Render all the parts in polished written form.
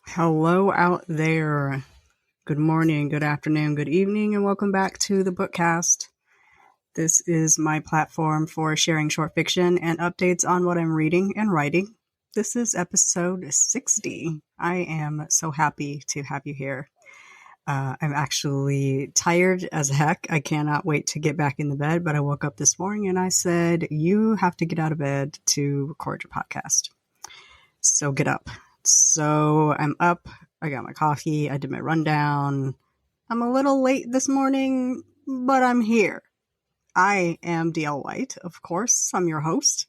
Hello out there. Good morning, good afternoon, good evening, and welcome back to the Bookcast. This is my platform for sharing short fiction and updates on what I'm reading and writing. This is episode 60. I am so happy to have you here. I'm actually tired as heck. I cannot wait to get back in the bed, but I woke up this morning and I said, you have to get out of bed to record your podcast. So get up. So I'm up. I got my coffee. I did my rundown. I'm a little late this morning, but I'm here. I am D.L. White, of course. I'm your host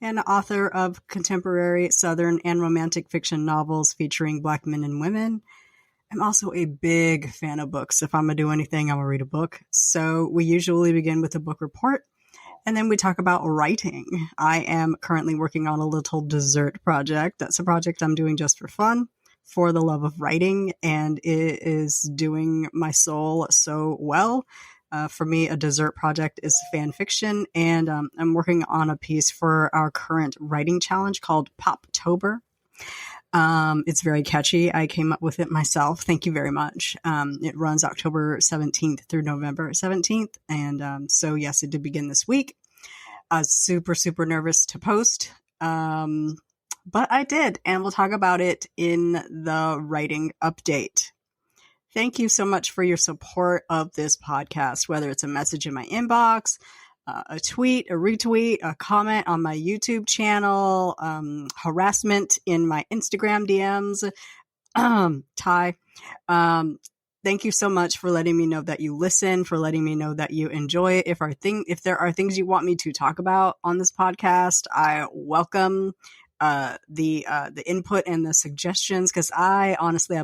and author of contemporary Southern and romantic fiction novels featuring Black men and women. I'm also a big fan of books. If I'm going to do anything, I'm going to read a book. So we usually begin with a book report, and then we talk about writing. I am currently working on a little dessert project. That's a project I'm doing just for fun, for the love of writing, and it is doing my soul so well. For me, a dessert project is fan fiction, and I'm working on a piece for our current writing challenge called Poptober. It's very catchy. I came up with it myself. Thank you very much. It runs October 17th through November 17th. And so, yes, it did begin this week. I was super nervous to post. But I did. And we'll talk about it in the writing update. Thank you so much for your support of this podcast, whether it's a message in my inbox, a tweet, a retweet, a comment on my YouTube channel, harassment in my Instagram DMs. Ty, thank you so much for letting me know that you listen, for letting me know that you enjoy it. If there are things you want me to talk about on this podcast, I welcome the input and the suggestions, because I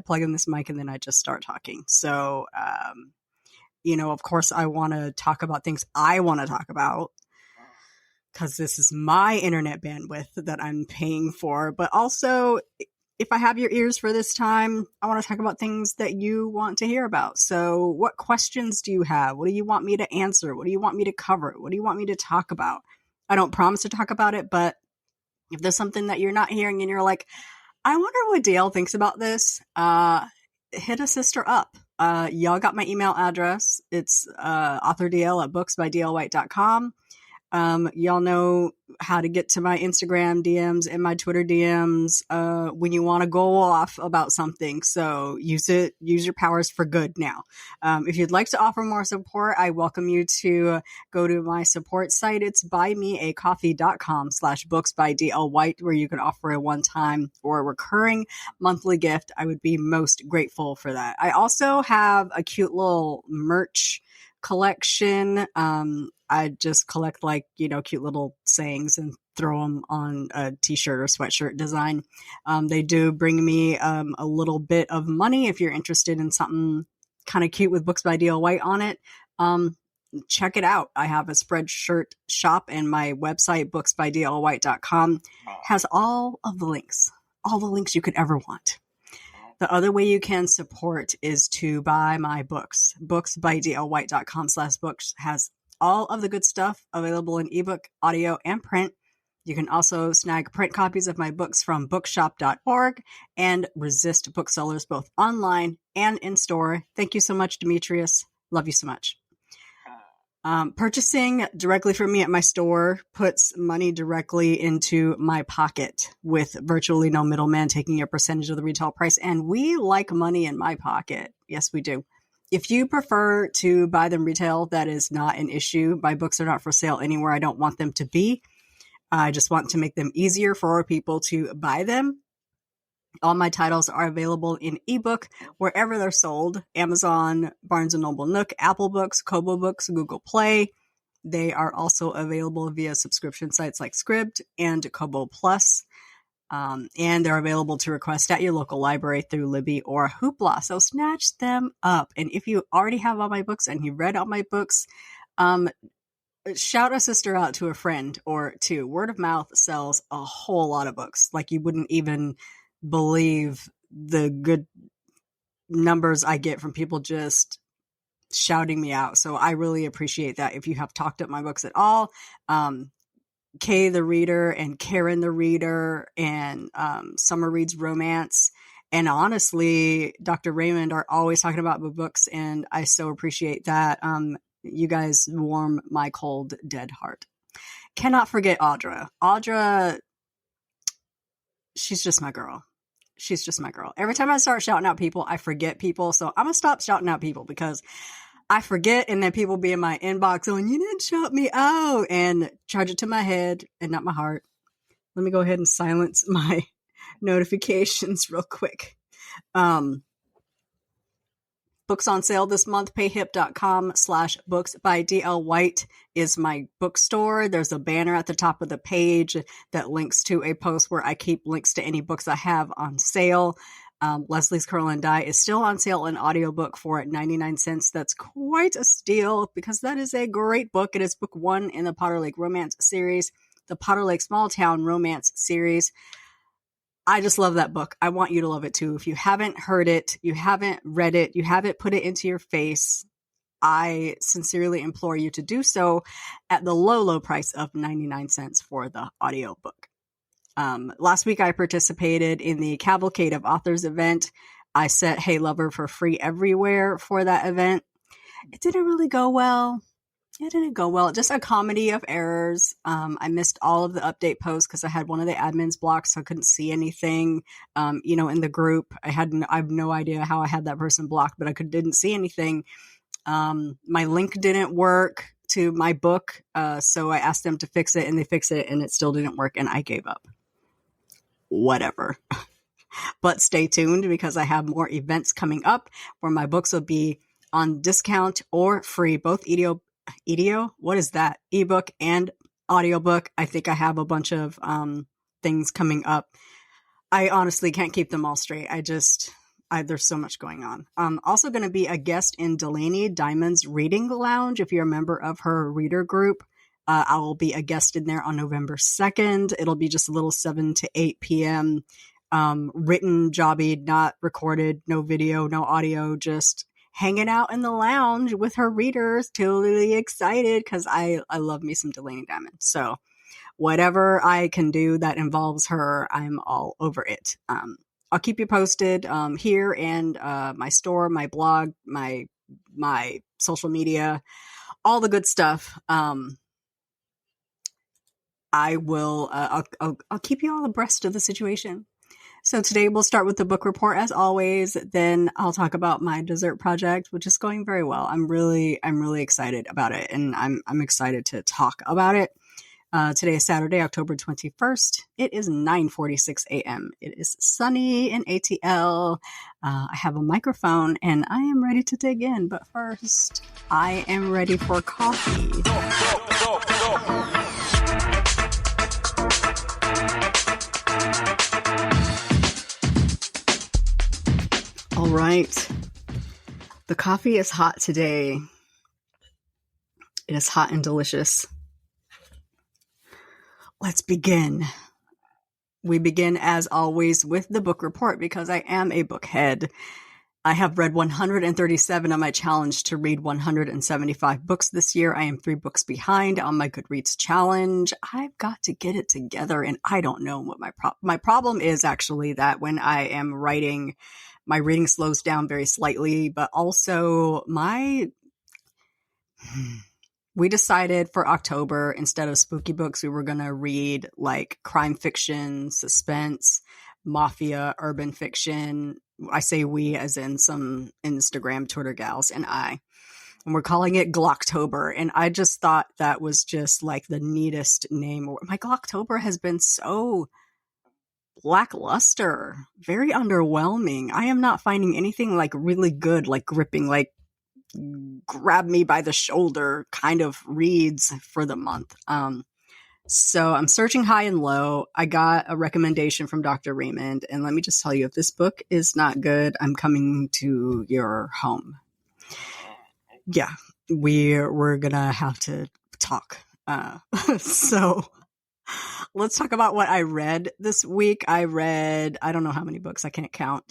plug in this mic and then I just start talking. So, of course, I want to talk about things I want to talk about, because this is my internet bandwidth that I'm paying for. But also, if I have your ears for this time, I want to talk about things that you want to hear about. So what questions do you have? What do you want me to answer? What do you want me to cover? What do you want me to talk about? I don't promise to talk about it, but if there's something that you're not hearing and you're like, I wonder what Dale thinks about this, hit a sister up. Y'all got my email address. It's authordl@booksbydlwhite.com. Y'all know how to get to my Instagram DMs and my Twitter DMs when you want to go off about something. So use your powers for good now. If you'd like to offer more support, I welcome you to go to my support site. It's buymeacoffee.com/booksbydlwhite, where you can offer a one-time or a recurring monthly gift. I would be most grateful for that. I also have a cute little merch collection. I just collect cute little sayings and throw them on a t-shirt or sweatshirt design. They do bring me a little bit of money. If you're interested in something kind of cute with Books by D.L. White on it, check it out. I have a Spreadshirt shop, and my website, booksbydlwhite.com, has all the links you could ever want. The other way you can support is to buy my books. Booksbydlwhite.com/books has all of the good stuff available in ebook, audio, and print. You can also snag print copies of my books from bookshop.org and Resist booksellers, both online and in store. Thank you so much, Demetrius. Love you so much. Purchasing directly from me at my store puts money directly into my pocket, with virtually no middleman taking a percentage of the retail price. And we like money in my pocket. Yes, we do. If you prefer to buy them retail, that is not an issue. My books are not for sale anywhere I don't want them to be. I just want to make them easier for people to buy them. All my titles are available in ebook wherever they're sold: Amazon, Barnes & Noble Nook, Apple Books, Kobo Books, Google Play. They are also available via subscription sites like Scribd and Kobo Plus. And they're available to request at your local library through Libby or Hoopla. So snatch them up. And if you already have all my books and you've read all my books, shout a sister out to a friend or two. Word of mouth sells a whole lot of books. Like, you wouldn't even believe the good numbers I get from people just shouting me out. So I really appreciate that. If you have talked up my books at all, Kay the Reader and Karen the Reader and Summer Reads Romance And honestly, Dr. Raymond are always talking about books, and I so appreciate that. You guys warm my cold, dead heart. Cannot forget Audra. Audra, she's just my girl. She's just my girl. Every time I start shouting out people, I forget people. So I'm going to stop shouting out people because I forget, and then people be in my inbox going, you didn't shout me out, and charge it to my head and not my heart. Let me go ahead and silence my notifications real quick. Books on sale this month. Payhip.com/books by D.L. White is my bookstore. There's a banner at the top of the page that links to a post where I keep links to any books I have on sale. Leslie's Curl and Dye is still on sale in audiobook for 99 cents. That's quite a steal because that is a great book. It is book 1 in the Potter Lake Romance series, the Potter Lake Small Town Romance series. I just love that book. I want you to love it too. If you haven't heard it, you haven't read it, you haven't put it into your face, I sincerely implore you to do so at the low, low price of 99 cents for the audiobook. Last week I participated in the Cavalcade of Authors event. I set Hey Lover for free everywhere for that event. It didn't really go well. Just a comedy of errors. I missed all of the update posts because I had one of the admins blocked, so I couldn't see anything. In the group, I have no idea how I had that person blocked, but I didn't see anything. My link didn't work to my book, so I asked them to fix it, and they fixed it, and it still didn't work, and I gave up. Whatever. But stay tuned because I have more events coming up where my books will be on discount or free, both EDO? What is that? Ebook and audiobook. I think I have a bunch of things coming up. I honestly can't keep them all straight. There's so much going on. I'm also going to be a guest in Delaney Diamond's Reading Lounge. If you're a member of her reader group, I will be a guest in there on November 2nd. It'll be just a little 7 to 8 p.m. Written, jobby, not recorded, no video, no audio, just hanging out in the lounge with her readers. Totally excited because I love me some Delaney Diamond. So whatever I can do that involves her, I'm all over it. I'll keep you posted here and my store, my blog, my social media, all the good stuff. I will. I'll keep you all abreast of the situation. So today we'll start with the book report as always. Then I'll talk about my dessert project, which is going very well. I'm really excited about it, and I'm excited to talk about it. Today is Saturday, October 21st. It is 9:46 a.m. It is sunny in ATL. I have a microphone, and I am ready to dig in. But first, I am ready for coffee. All right. The coffee is hot today. It is hot and delicious. Let's begin. We begin, as always, with the book report because I am a bookhead. I have read 137 on my challenge to read 175 books this year. I am 3 books behind on my Goodreads challenge. I've got to get it together, and I don't know what my problem is, actually, that when I am writing, my reading slows down very slightly, but also we decided for October, instead of spooky books, we were going to read like crime fiction, suspense, mafia, urban fiction. I say we as in some Instagram Twitter gals and we're calling it Glocktober. And I just thought that was just like the neatest name. My Glocktober has been so lackluster, very underwhelming. I am not finding anything like really good, like gripping, like grab me by the shoulder kind of reads for the month. So I'm searching high and low. I got a recommendation from Dr. Raymond, and let me just tell you, if this book is not good, I'm coming to your home. Yeah, we're gonna have to talk. So let's talk about what I read this week. I don't know how many books, I can't count.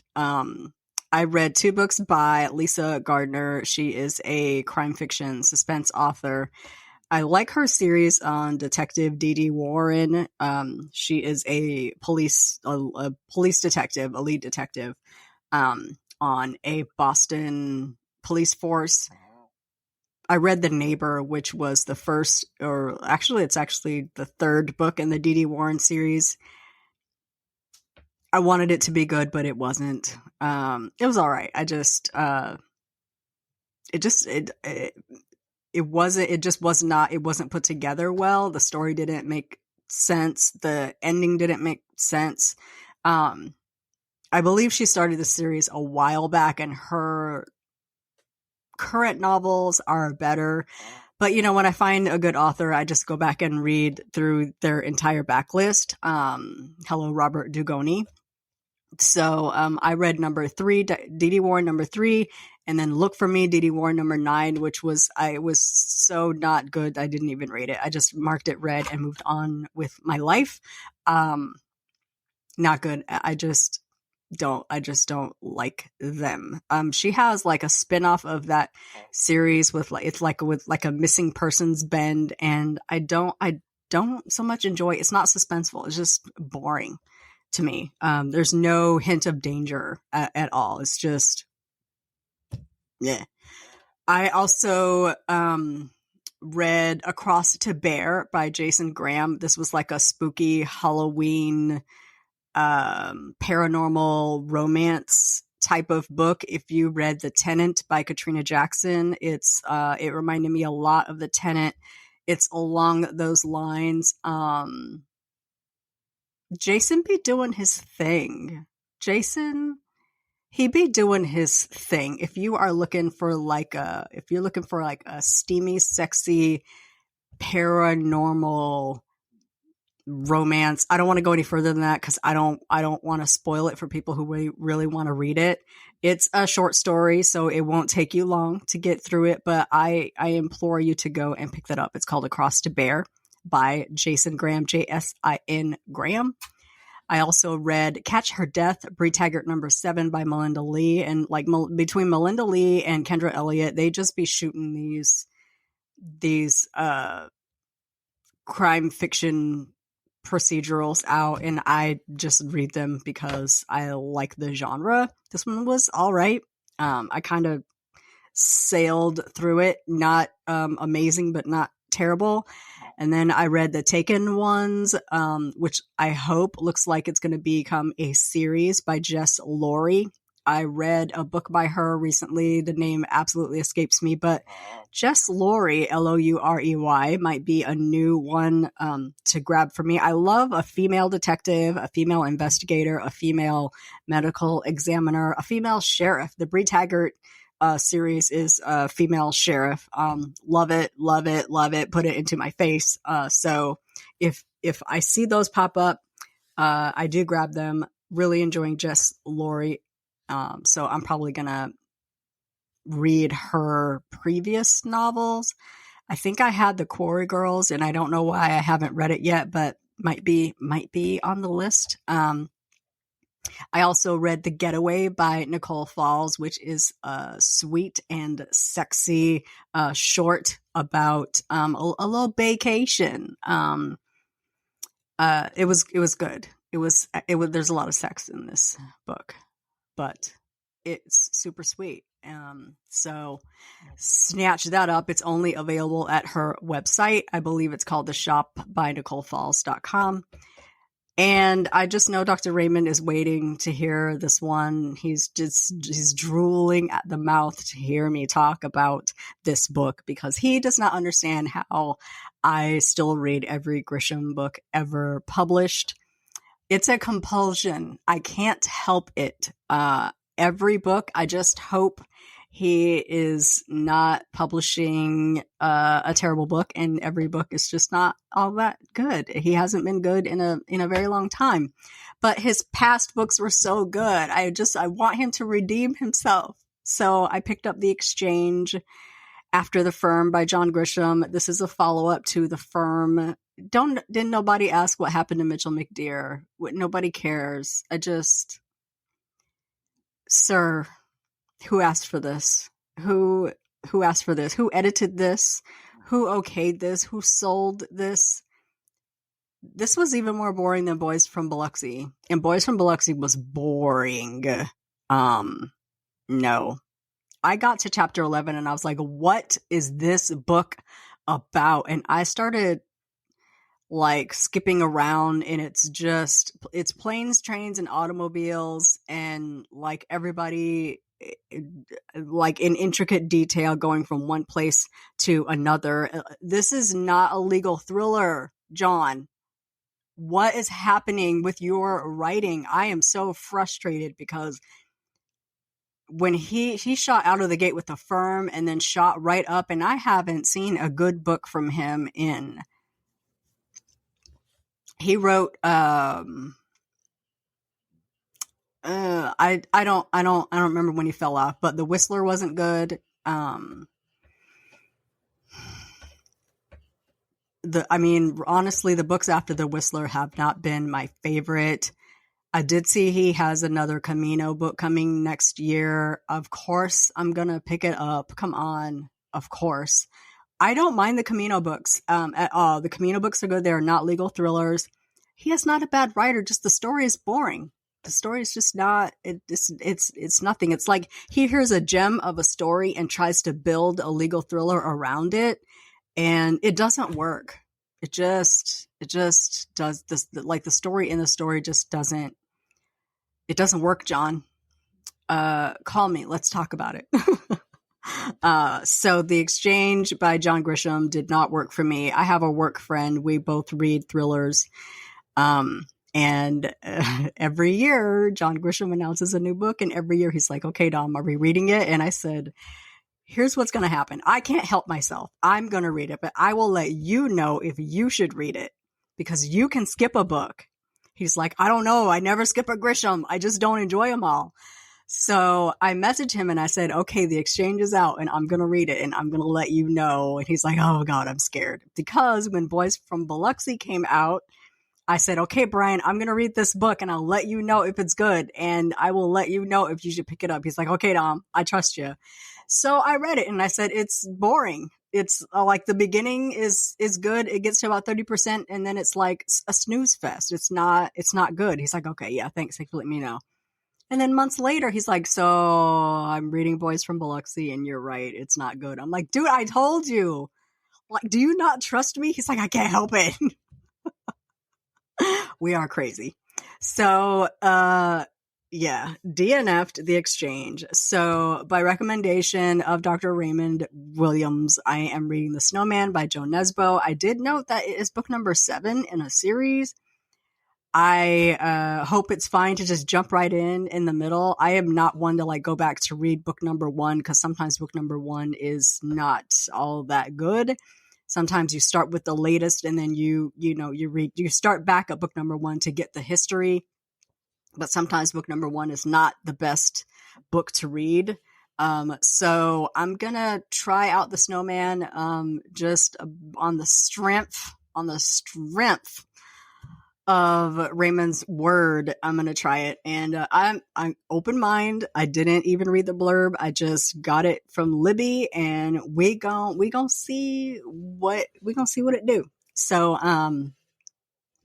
I read 2 books by Lisa Gardner. She is a crime fiction suspense author. I like her series on Detective Dee Warren. She is a police detective, a lead detective, on a Boston police force. I read The Neighbor, which was the first, or actually, it's actually the third book in the Dee Warren series. I wanted it to be good, but it wasn't. It was all right. It just wasn't put together well. The story didn't make sense. The ending didn't make sense. I believe she started the series a while back, and her current novels are better. But, when I find a good author, I just go back and read through their entire backlist. Hello, Robert Dugoni. So I read number 3, Dee Warren number 3, and then Look for Me, Dee Warren number 9, which was so not good. I didn't even read it. I just marked it read and moved on with my life. Not good. I just don't like them. She has like a spin-off of that series with like a missing persons bend, and I don't so much enjoy it. It's not suspenseful. It's just boring to me. There's no hint of danger at all. It's just, yeah. I also read Across to Bear by Jsin Graham. This was like a spooky Halloween paranormal romance type of book. If you read The Tenant by Katrina Jackson, it reminded me a lot of The Tenant. It's along those lines. Jsin be doing his thing. Jsin, he be doing his thing. If you're looking for like a steamy, sexy, paranormal romance, I don't want to go any further than that because I don't want to spoil it for people who really want to read it. It's a short story, so it won't take you long to get through it, but I implore you to go and pick that up. It's called Across to Bear by Jsin Graham, Jsin Graham. I also read Catch Her Death, Bree Taggert number 7 by Melinda Leigh. And like between Melinda Leigh and Kendra Elliott, they just be shooting these crime fiction procedurals out, and I just read them because I like the genre. This one was all right. I kind of sailed through it, not amazing, but not terrible. And then I read the Taken ones, which I hope looks like it's going to become a series by Jess Lourey. I read a book by her recently. The name absolutely escapes me, but Jess Lourey, Lourey, might be a new one to grab for me. I love a female detective, a female investigator, a female medical examiner, a female sheriff. The Bree Taggert series is a female sheriff. Love it. Put it into my face. So if I see those pop up, I do grab them. Really enjoying Jess Lourey. So I'm probably gonna read her previous novels. I think I had The Quarry Girls, and I don't know why I haven't read it yet, but might be on the list. I also read The Getaway by Nicole Falls, which is a sweet and sexy short about a little vacation. It was good. It was there's a lot of sex in this book, but it's super sweet. So snatch that up. It's only available at her website. I believe it's called the shopbynicolefalls.com. And I just know Dr. Raymond is waiting to hear this one. He's drooling at the mouth to hear me talk about this book because he does not understand how I still read every Grisham book ever published. It's a compulsion. I can't help it. Every book, I just hope he is not publishing a terrible book, and every book is just not all that good. He hasn't been good in a very long time, but his past books were so good. I want him to redeem himself. So I picked up The Exchange after The Firm by John Grisham. This is a follow-up to The Firm. Didn't nobody ask what happened to Mitchell McDear? Nobody cares. Sir, who asked for this? Who asked for this? Who edited this? who okayed this, who sold this. This was even more boring than Boys from Biloxi. And Boys from Biloxi was boring. No. I got to chapter 11 and I was like, what is this book about? And I started like skipping around, and it's planes, trains, and automobiles, and like everybody like in intricate detail going from one place to another. This is not a legal thriller, John. What is happening with your writing? I am so frustrated because when he shot out of the gate with the firm and then shot right up, and I haven't seen a good book from him in. He wrote I don't remember when he fell off, but The Whistler wasn't good. Honestly, the books after The Whistler have not been my favorite. I did see he has another Camino book coming next year. Of course, I'm going to pick it up. Come on. Of course. I don't mind the Camino books at all. The Camino books are good. They're not legal thrillers. He is not a bad writer. Just the story is boring. The story is just not, it's nothing. It's like he hears a gem of a story and tries to build a legal thriller around it. And it doesn't work. It just does this. Like the story in the story just doesn't work, John. Call me. Let's talk about it. So The Exchange by John Grisham did not work for me. I have a work friend. We both read thrillers. And every year John Grisham announces a new book, and every year he's like, okay, Dom, are we reading it? And I said, here's what's going to happen. I can't help myself. I'm going to read it, but I will let you know if you should read it because you can skip a book. He's like, I don't know. I never skip a Grisham. I just don't enjoy them all. So I messaged him and I said, okay, The Exchange is out and I'm going to read it and I'm going to let you know. And he's like, oh God, I'm scared. Because when Boys from Biloxi came out, I said, okay, Brian, I'm going to read this book and I'll let you know if it's good. And I will let you know if you should pick it up. He's like, okay, Dom, I trust you. So I read it and I said, it's boring. It's like the beginning is good. It gets to about 30% and then it's like a snooze fest. It's not good. He's like, okay, yeah, thanks. Thanks for letting me know. And then months later, he's like, so I'm reading Boys from Biloxi and you're right. It's not good. I'm like, dude, I told you. Like, do you not trust me? He's like, I can't help it. We are crazy. So, yeah, DNF'd The Exchange. So by recommendation of Dr. Raymond Williams, I am reading The Snowman by Jo Nesbø. I did note that it is book number 7 in a series. I hope it's fine to just jump right in the middle. I am not one to like go back to read book number 1 because sometimes book number 1 is not all that good. Sometimes you start with the latest and then you start back at book number 1 to get the history. But sometimes book number 1 is not the best book to read. So I'm going to try out The Snowman, just on the strength of Raymond's word. I'm going to try it. And, I'm open mind. I didn't even read the blurb. I just got it from Libby and we gon' see what it do. So,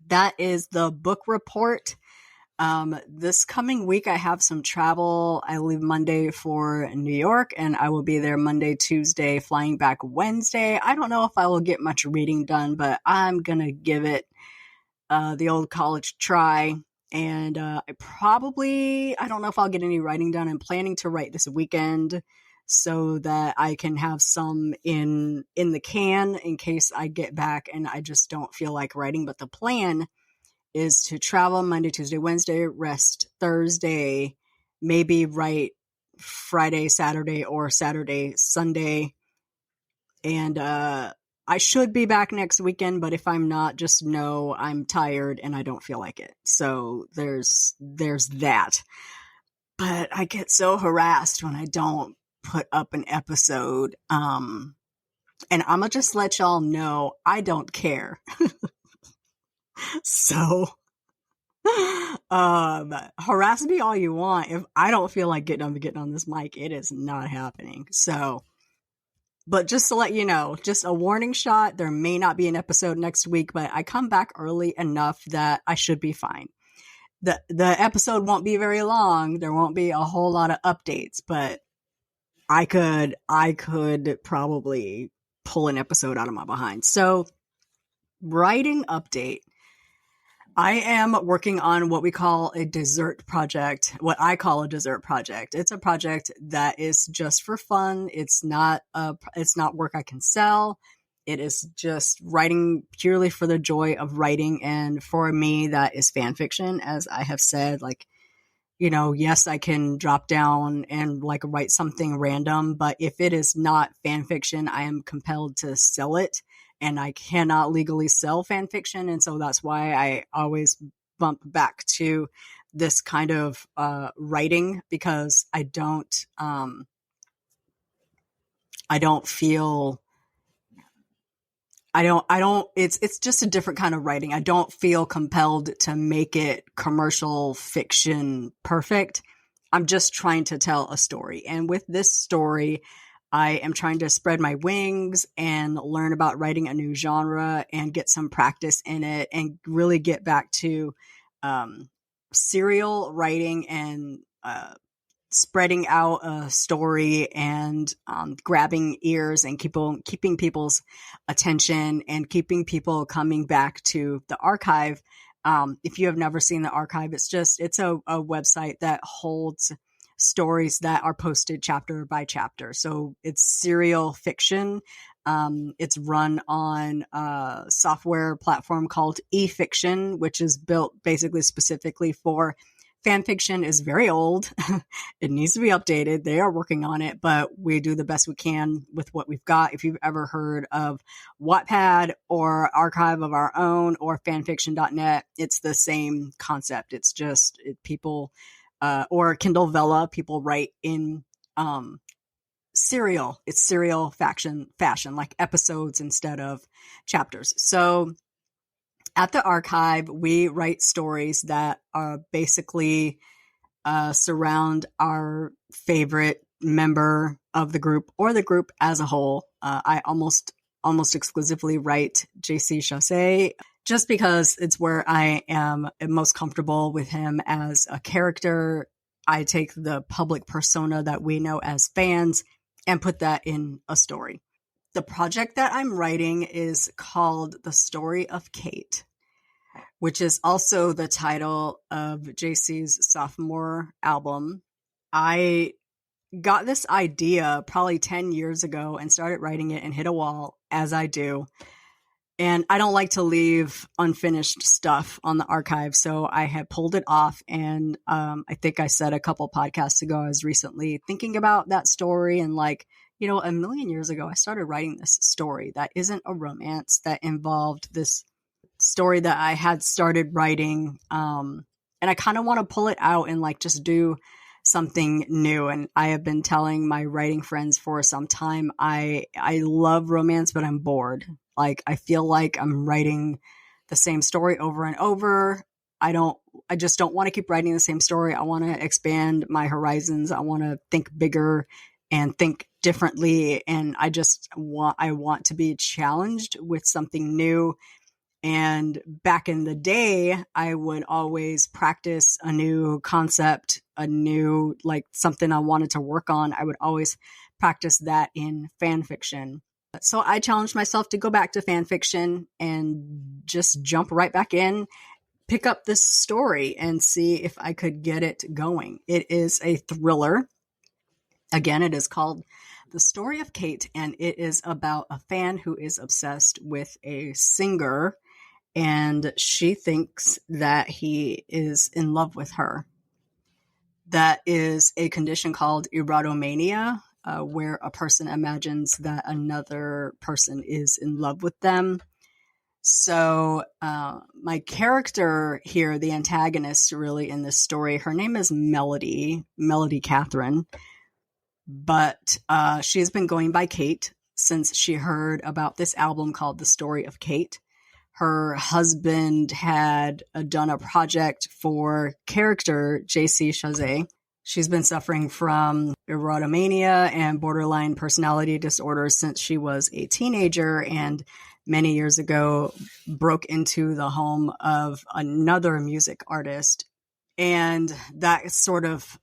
that is the book report. This coming week, I have some travel. I leave Monday for New York and I will be there Monday, Tuesday, flying back Wednesday. I don't know if I will get much reading done, but I'm going to give it, the old college try. And, I don't know if I'll get any writing done. I'm planning to write this weekend so that I can have some in the can in case I get back and I just don't feel like writing. But the plan is to travel Monday, Tuesday, Wednesday, rest Thursday, maybe write Friday, Saturday, or Saturday, Sunday. And I should be back next weekend, but if I'm not, just know I'm tired and I don't feel like it. So there's that. But I get so harassed when I don't put up an episode. And I'm going to just let y'all know I don't care. So, harass me all you want. If I don't feel like getting on this mic, it is not happening. So, But just to let you know, just a warning shot, there may not be an episode next week, but I come back early enough that I should be fine. The episode won't be very long. There won't be a whole lot of updates, but I could probably pull an episode out of my behind. So, writing update. I am working on what we call a dessert project, what I call a dessert project. It's a project that is just for fun. It's not work I can sell. It is just writing purely for the joy of writing. And for me, that is fan fiction. As I have said, like, yes, I can drop down and like write something random, but if it is not fan fiction, I am compelled to sell it. And I cannot legally sell fan fiction. And so that's why I always bump back to this kind of writing, because I don't feel, it's just a different kind of writing. I don't feel compelled to make it commercial fiction perfect. I'm just trying to tell a story. And with this story, I am trying to spread my wings and learn about writing a new genre and get some practice in it and really get back to serial writing and spreading out a story and grabbing ears and keeping people's attention and keeping people coming back to the archive. If you have never seen the archive, it's a website that holds stories that are posted chapter by chapter. So it's serial fiction. It's run on a software platform called eFiction, which is built basically specifically for fan fiction. Is very old. It needs to be updated. They are working on it, but we do the best we can with what we've got. If you've ever heard of Wattpad or Archive of Our Own or fanfiction.net, it's the same concept. It's just people or Kindle Vella, people write in serial. It's serial fashion, like episodes instead of chapters. So at the archive, we write stories that are basically surround our favorite member of the group or the group as a whole. I almost exclusively write Jsin, just because it's where I am most comfortable with him as a character. I take the public persona that we know as fans and put that in a story. The project that I'm writing is called The Story of Kate, which is also the title of JC's sophomore album. I got this idea probably 10 years ago and started writing it and hit a wall, as I do. And I don't like to leave unfinished stuff on the archive. So I had pulled it off. And I think I said a couple podcasts ago, I was recently thinking about that story. And like, a million years ago, I started writing this story that isn't a romance, that involved this story that I had started writing. And I kind of want to pull it out and like just do something new. And I have been telling my writing friends for some time, I love romance, but I'm bored. Like, I feel like I'm writing the same story over and over. I just don't want to keep writing the same story. I want to expand my horizons. I want to think bigger and think differently. And I want to be challenged with something new. And back in the day, I would always practice a new concept, a new, like something I wanted to work on. I would always practice that in fan fiction. So I challenged myself to go back to fan fiction and just jump right back in, pick up this story and see if I could get it going. It is a thriller. Again, it is called The Story of Kate, and it is about a fan who is obsessed with a singer, and she thinks that he is in love with her. That is a condition called erotomania, where a person imagines that another person is in love with them. So my character here, the antagonist really in this story, her name is Melody Catherine, but she has been going by Kate since she heard about this album called The Story of Kate. Her husband had done a project for character Jsin, She's been suffering from erotomania and borderline personality disorders since she was a teenager, and many years ago broke into the home of another music artist. And that sort of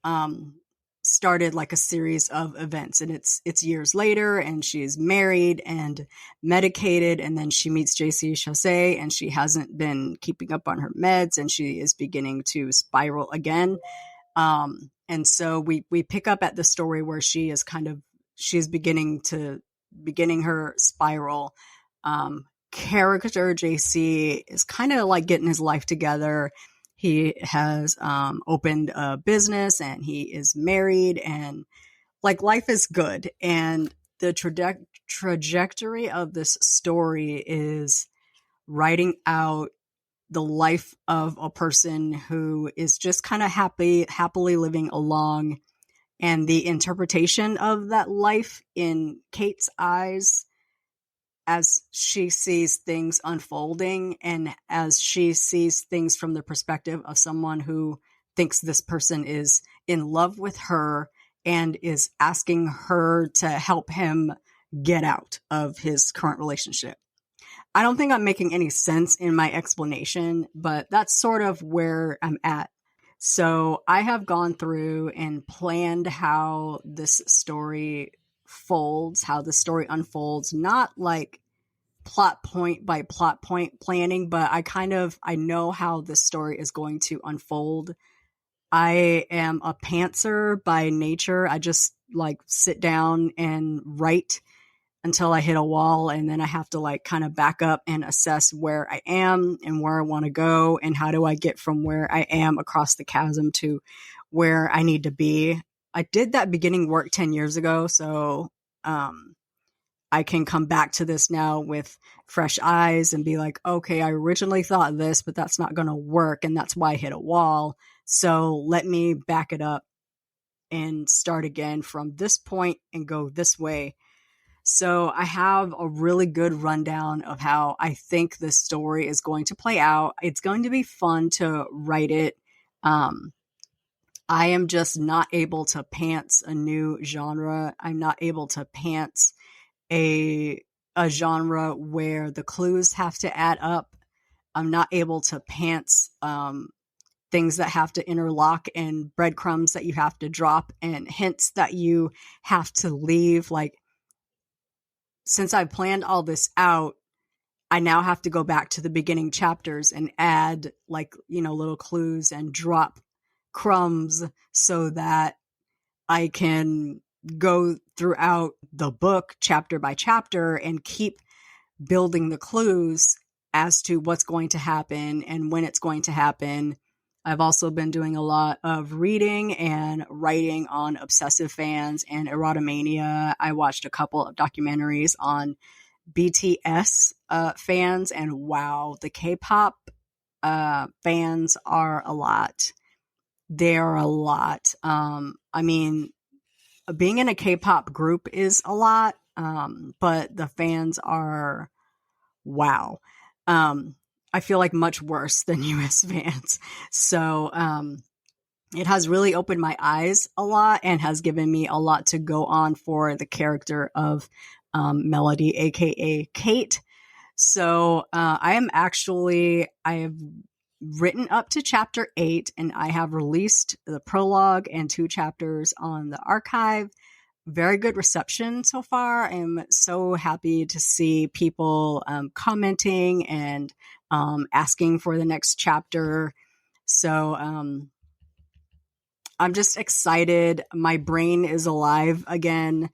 started like a series of events, and it's years later, and she's married and medicated, and then she meets Jsin, and she hasn't been keeping up on her meds, and she is beginning to spiral again. And so we pick up at the story where she's beginning her spiral. Character JC is kind of like getting his life together. He has opened a business, and he is married, and like life is good. And the trajectory of this story is writing out the life of a person who is just kind of happily living along, and the interpretation of that life in Kate's eyes as she sees things unfolding, and as she sees things from the perspective of someone who thinks this person is in love with her and is asking her to help him get out of his current relationship. I don't think I'm making any sense in my explanation, but that's sort of where I'm at. So I have gone through and planned how this story how the story unfolds, not like plot point by plot point planning, but I know how this story is going to unfold. I am a pantser by nature. I just like sit down and write until I hit a wall, and then I have to like kind of back up and assess where I am and where I want to go, and how do I get from where I am across the chasm to where I need to be. I did that beginning work 10 years ago, so I can come back to this now with fresh eyes and be like, okay, I originally thought this, but that's not going to work, and that's why I hit a wall. So let me back it up and start again from this point and go this way. So I have a really good rundown of how I think this story is going to play out. It's going to be fun to write it. I am just not able to pants a new genre. I'm not able to pants a genre where the clues have to add up. I'm not able to pants things that have to interlock, and breadcrumbs that you have to drop, and hints that you have to leave. Like, since I planned all this out, I now have to go back to the beginning chapters and add like, little clues and drop crumbs so that I can go throughout the book chapter by chapter and keep building the clues as to what's going to happen and when it's going to happen. I've also been doing a lot of reading and writing on obsessive fans and erotomania. I watched a couple of documentaries on BTS fans, and wow, the K-pop fans are a lot. They're a lot. I mean, being in a K-pop group is a lot, but the fans are, wow. I feel like much worse than US fans. So it has really opened my eyes a lot and has given me a lot to go on for the character of Melody, aka Kate. So I have written up to chapter 8, and I have released the prologue and 2 chapters on the archive. Very good reception so far. I'm so happy to see people commenting and asking for the next chapter. So I'm just excited. My brain is alive again.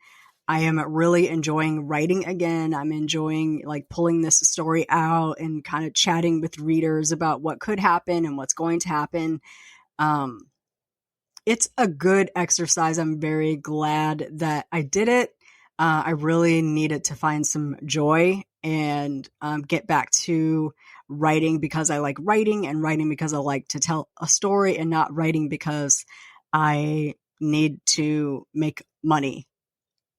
I am really enjoying writing again. I'm enjoying like pulling this story out and kind of chatting with readers about what could happen and what's going to happen. It's a good exercise. I'm very glad that I did it. I really needed to find some joy and get back to writing because I like writing, and writing because I like to tell a story, and not writing because I need to make money.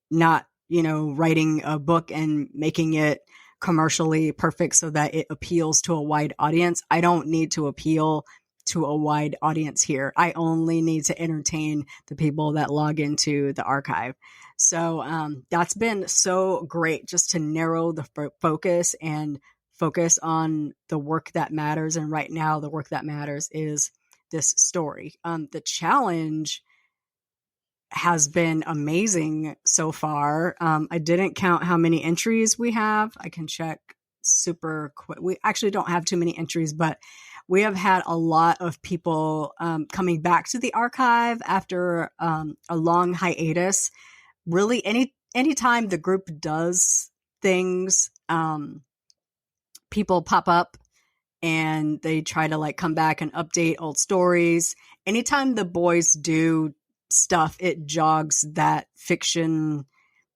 Not, writing a book and making it commercially perfect so that it appeals to a wide audience. I don't need to appeal to a wide audience here. I only need to entertain the people that log into the archive. So that's been so great, just to narrow the focus and focus on the work that matters. And right now, the work that matters is this story. The challenge has been amazing so far. I didn't count how many entries we have. I can check super quick. We actually don't have too many entries, but we have had a lot of people coming back to the archive after a long hiatus. Really, anytime the group does things, people pop up and they try to like come back and update old stories. Anytime the boys do stuff, it jogs that fiction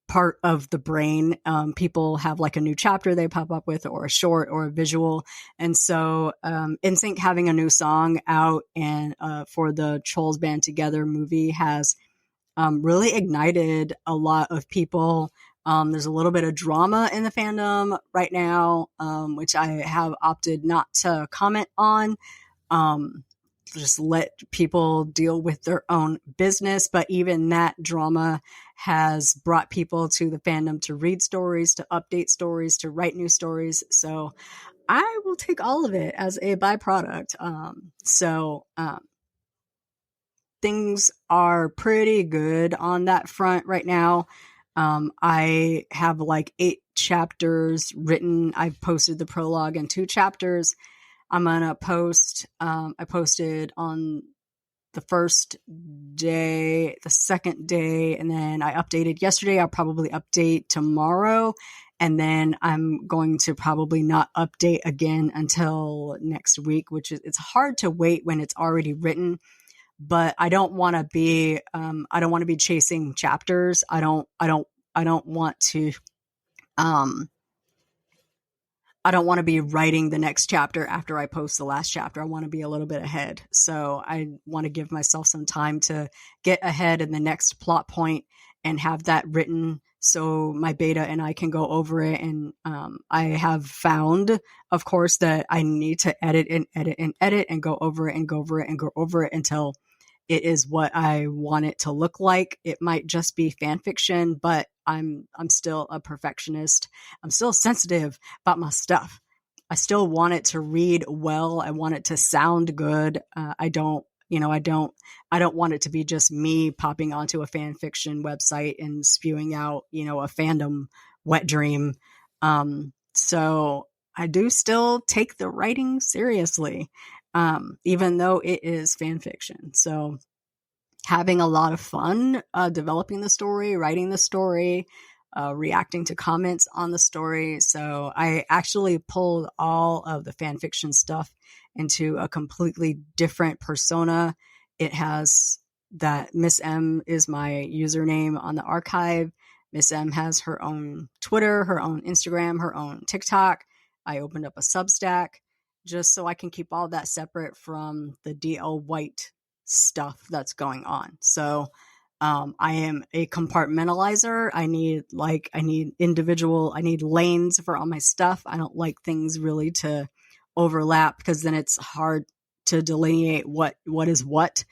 part of the brain. People have like a new chapter they pop up with, or a short or a visual. And so NSYNC having a new song out and for the Trolls Band Together movie has really ignited a lot of people. There's a little bit of drama in the fandom right now, which I have opted not to comment on. Just let people deal with their own business. But even that drama has brought people to the fandom to read stories, to update stories, to write new stories. So I will take all of it as a byproduct. Things are pretty good on that front right now. I have like 8 chapters written. I've posted the prologue and 2 chapters. I'm going to post, I posted on the first day, the second day, and then I updated yesterday. I'll probably update tomorrow. And then I'm going to probably not update again until next week, which is, it's hard to wait when it's already written, but I don't want to be, chasing chapters. I don't want to, I don't want to be writing the next chapter after I post the last chapter. I want to be a little bit ahead. So I want to give myself some time to get ahead in the next plot point and have that written so my beta and I can go over it. And I have found, of course, that I need to edit and edit and edit and go over it and go over it and go over it until it is what I want it to look like. It might just be fan fiction, but I'm still a perfectionist. I'm still sensitive about my stuff. I still want it to read well. I want it to sound good. I don't want it to be just me popping onto a fan fiction website and spewing out, a fandom wet dream. So I do still take the writing seriously, even though it is fan fiction. So having a lot of fun developing the story, writing the story, reacting to comments on the story. So I actually pulled all of the fan fiction stuff into a completely different persona. It has that Miss M is my username on the archive. Miss M has her own Twitter, her own Instagram, her own TikTok. I opened up a Substack just so I can keep all that separate from the DL White stuff that's going on. So I am a compartmentalizer. I need lanes for all my stuff. I don't like things really to overlap because then it's hard to delineate what is what.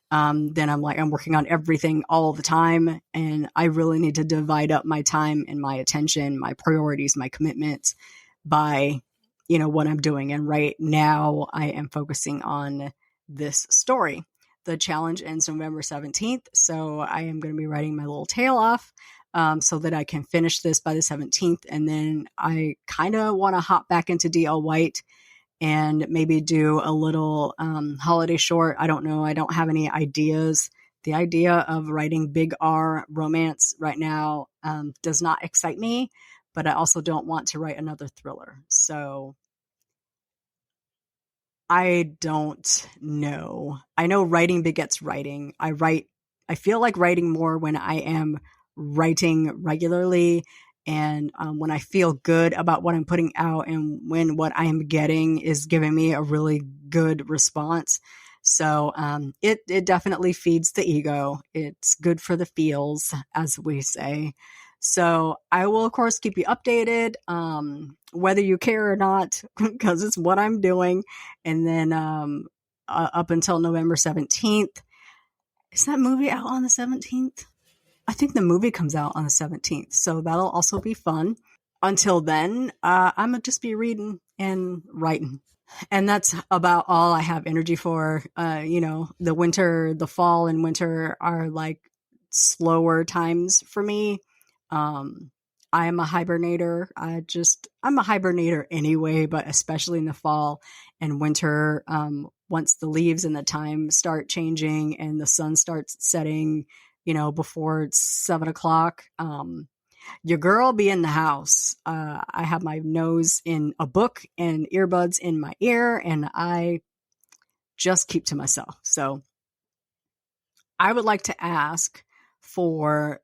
Then I'm working on everything all the time, and I really need to divide up my time and my attention, my priorities, my commitments by, what I'm doing. And right now I am focusing on this story. The challenge ends November 17th. So I am going to be writing my little tail off so that I can finish this by the 17th. And then I kind of want to hop back into DL White and maybe do a little holiday short. I don't know. I don't have any ideas. The idea of writing big R romance right now does not excite me, but I also don't want to write another thriller. So I don't know. I know writing begets writing. I feel like writing more when I am writing regularly and when I feel good about what I'm putting out and when what I am getting is giving me a really good response. So it definitely feeds the ego. It's good for the feels, as we say. So I will, of course, keep you updated, whether you care or not, because it's what I'm doing. And then up until November 17th. Is that movie out on the 17th? I think the movie comes out on the 17th. So that'll also be fun. Until then, I'm going to just be reading and writing. And that's about all I have energy for. The fall and winter are like slower times for me. I am a hibernator. I'm a hibernator anyway, but especially in the fall and winter, once the leaves and the time start changing and the sun starts setting, before it's 7:00, your girl be in the house. I have my nose in a book and earbuds in my ear, and I just keep to myself. So I would like to ask for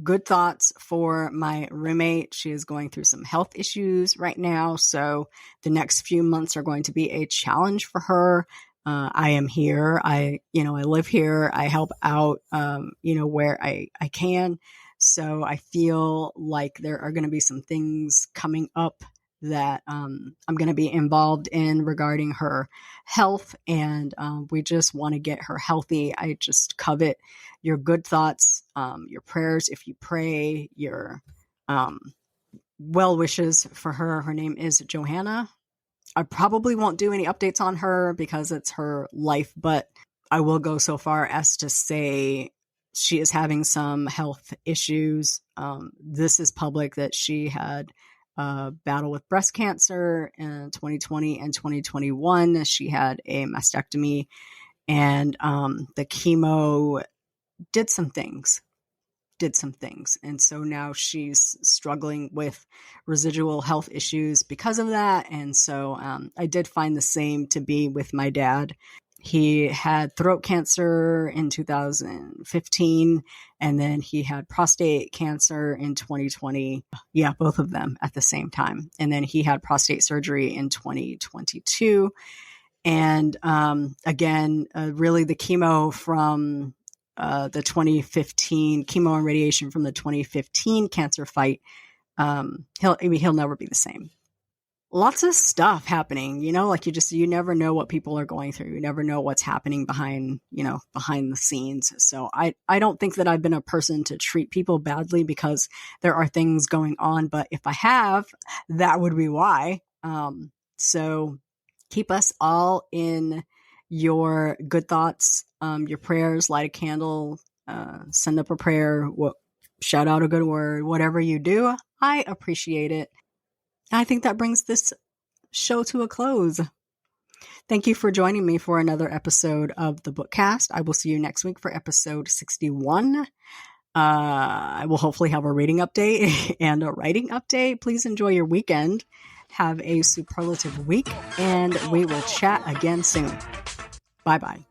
good thoughts for my roommate. She is going through some health issues right now. So the next few months are going to be a challenge for her. I am here. I live here. I help out, where I can. So I feel like there are going to be some things coming up that I'm going to be involved in regarding her health. And we just want to get her healthy. I just covet your good thoughts, your prayers. If you pray, your well wishes for her. Her name is Johanna. I probably won't do any updates on her because it's her life, but I will go so far as to say she is having some health issues. This is public that she had a battle with breast cancer in 2020 and 2021. She had a mastectomy, and the chemo did some things. And so now she's struggling with residual health issues because of that. And so I did find the same to be with my dad. He had throat cancer in 2015, and then he had prostate cancer in 2020. Yeah, both of them at the same time. And then he had prostate surgery in 2022. And again, really the chemo from the 2015 chemo and radiation from the 2015 cancer fight, he'll never be the same. Lots of stuff happening, you never know what people are going through. You never know what's happening behind the scenes. So I don't think that I've been a person to treat people badly because there are things going on, but if I have, that would be why. So keep us all in your good thoughts, your prayers, light a candle, send up a prayer, shout out a good word, whatever you do. I appreciate it. I think that brings this show to a close. Thank you for joining me for another episode of the Bookcast. I will see you next week for episode 61. I will hopefully have a reading update and a writing update. Please enjoy your weekend. Have a superlative week, and we will chat again soon. Bye-bye.